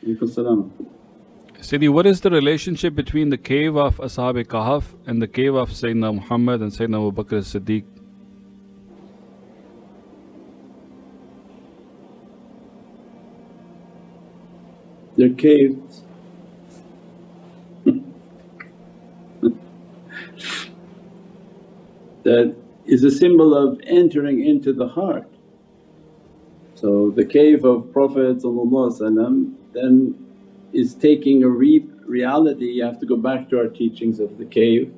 Alaikum salam. Sayyidi, what is the relationship between the cave of Ashab-e-Kahf and the cave of Sayyidina Muhammad and Sayyidina Abu Bakr as-Siddiq? They're caves. That is a symbol of entering into the heart. So the cave of Prophet then is taking a reality. You have to go back to our teachings of the cave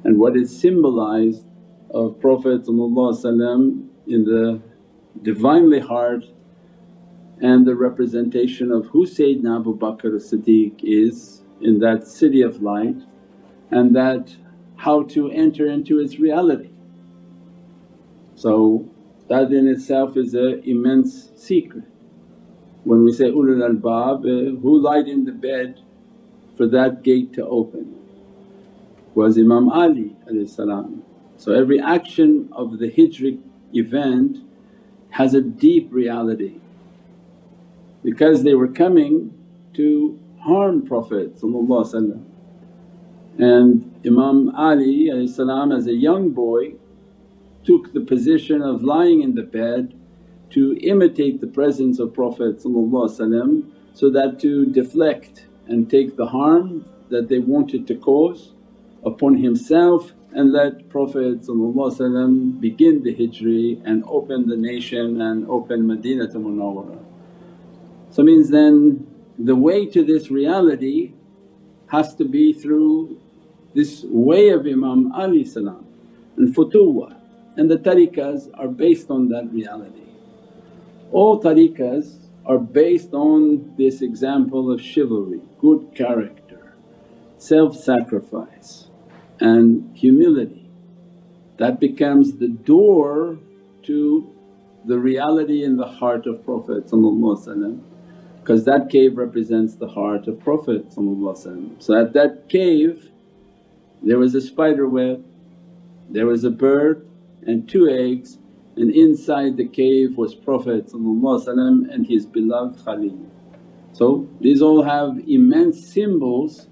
and what is symbolized of Prophet in the Divinely heart, and the representation of who Sayyidina Abu Bakr as-Siddiq is in that city of light, and that how to enter into its reality. So that in itself is an immense secret. When we say ulul albab, who lied in the bed for that gate to open was Imam Ali. So every action of the Hijric event has a deep reality, because they were coming to harm Prophet. And Imam Ali as a young boy took the position of lying in the bed to imitate the presence of Prophet so that to deflect and take the harm that they wanted to cause upon himself, and let Prophet begin the Hijri and open the nation and open Madinatul Munawwarah. So means then the way to this reality has to be through this way of Imam Ali and futuwah, and the tariqas are based on that reality. All tariqas are based on this example of chivalry, good character, self-sacrifice and humility. That becomes the door to the reality in the heart of Prophet, because that cave represents the heart of Prophet. So at that cave there was a spider web, there was a bird and 2 eggs, and inside the cave was Prophet and his beloved Khalil. So these all have immense symbols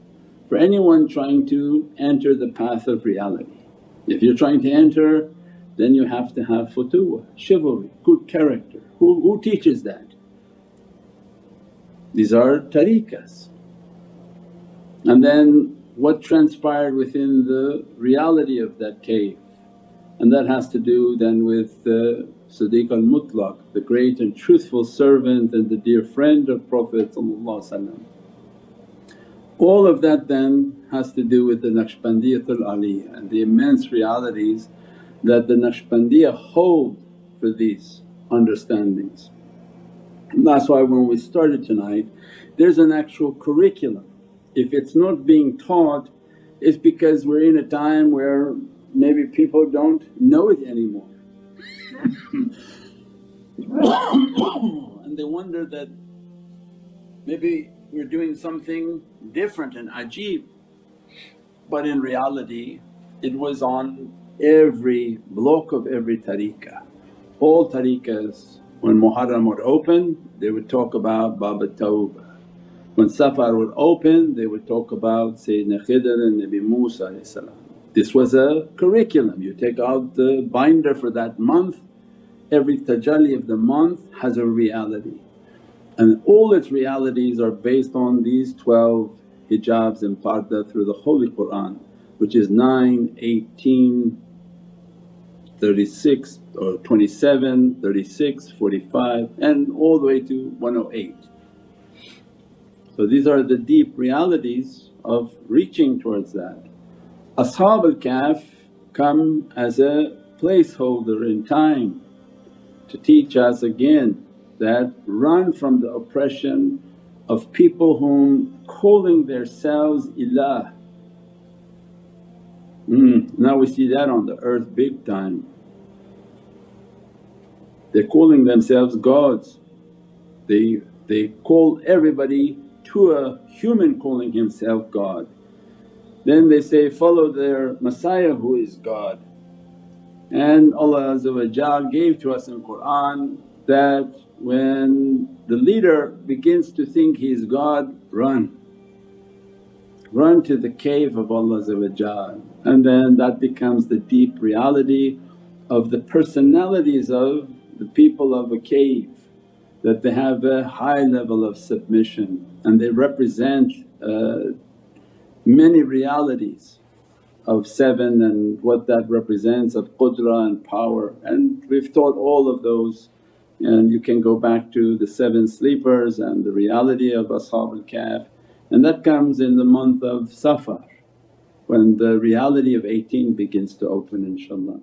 for anyone trying to enter the path of reality. If you're trying to enter, then you have to have futuwah, chivalry, good character. Who teaches that? These are tariqas. And then what transpired within the reality of that cave, and that has to do then with the Siddiq al-Mutlaq, the great and truthful servant and the dear friend of Prophet. All of that then has to do with the Naqshbandiyatul Aliyah and the immense realities that the Naqshbandiyah hold for these understandings. And that's why when we started tonight there's an actual curriculum. If it's not being taught, it's because we're in a time where maybe people don't know it anymore and they wonder that maybe we're doing something different and ajeeb. But in reality it was on every block of every tariqah. All tariqahs when Muharram would open they would talk about Bab al-Tawbah. When Safar would open they would talk about Sayyidina Khidr and Nabi Musa. This was a curriculum. You take out the binder for that month, every tajalli of the month has a reality, and all its realities are based on these 12 hijabs and parda through the Holy Qur'an, which is 9, 18, 36 or 27, 36, 45 and all the way to 108. So these are the deep realities of reaching towards that. Ashab al-Kahf come as a placeholder in time to teach us again that run from the oppression of people whom calling theirselves ilah. Now we see that on the earth big time. They're calling themselves gods. They call everybody to a human calling himself God. Then they say, follow their Messiah who is God. And Allah gave to us in Qur'an that when the leader begins to think he is God, run. Run to the cave of Allah, and then that becomes the deep reality of the personalities of the people of a cave, that they have a high level of submission and they represent many realities of seven and what that represents of qudra and power, and we've taught all of those. And you can go back to the 7 sleepers and the reality of Ashab al-Kahf, and that comes in the month of Safar when the reality of 18 begins to open, inshaAllah.